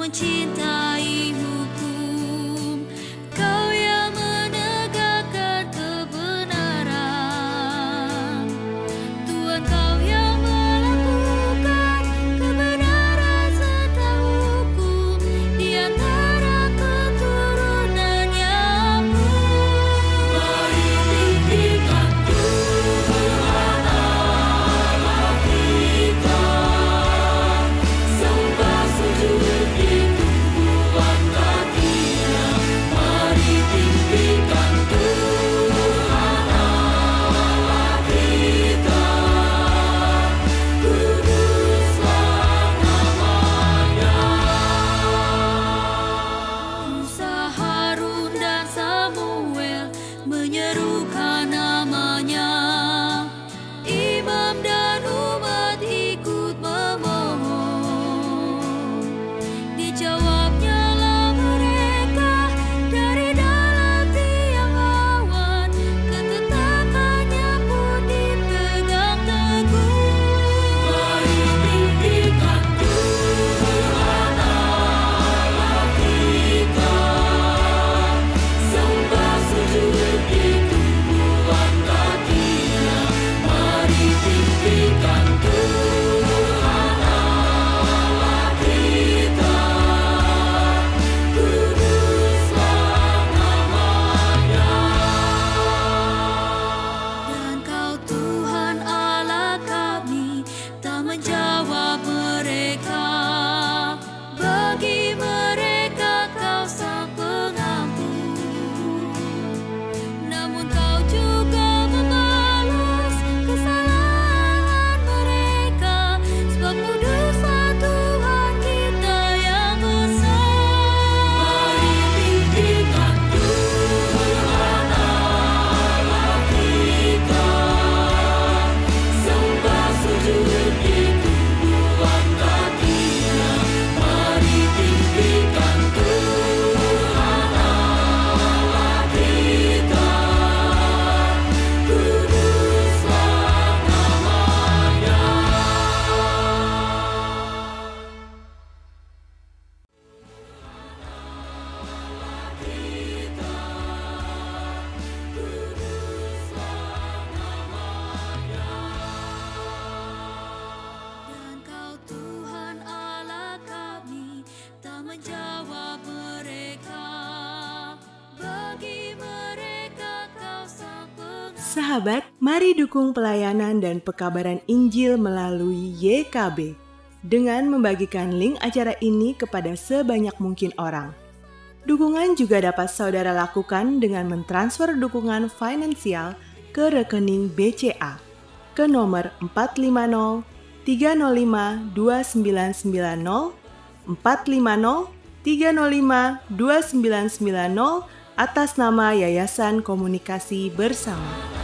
mencintai hukum, Kau yang menegakkan kebenaran. Tuhan, Kau yang melakukan kebenaran serta hukum di antara keturunan Yakub. Mari tinggikan Tuhan Allah kita, sembah sujud di tumpuan kakinya. Mari tinggikan Tuhan Allah kita, kuduslah namanya. Musa, Harun dan Samuel menyerukan namanya. Imam dan umat ikut memohon. Dijawabnya lah mereka dari dalam tiang awan, ketetapannya pun dipegang teguh. Mari tinggikan Tuhan Allah kita, sembah sujud di tumpuan kakinya. Mari tinggikan Tuhan Allah kita, kuduslah namanya. Dan Kau Tuhan Allah kami, tak menjawab mereka. Bagi mereka Kau sang pengampun, namun Kau juga membalas kesalahan mereka, sebab kuduslah Tuhan kita yang besar. Mari tinggikan Tuhan Allah kita, sembah sujud di tumpuan kakinya. Mari tinggikan Tuhan Allah kita, kuduslah namanya. Dan Kau Tuhan Allah kami, tak menjawab mereka. Bagi mereka Kau sang pengampun. Sahabat, mari dukung pelayanan dan pekabaran Injil melalui YKB dengan membagikan link acara ini kepada sebanyak mungkin orang. Dukungan juga dapat saudara lakukan dengan mentransfer dukungan finansial ke rekening BCA ke nomor 450 305 2990 450 305 2990 atas nama Yayasan Komunikasi Bersama.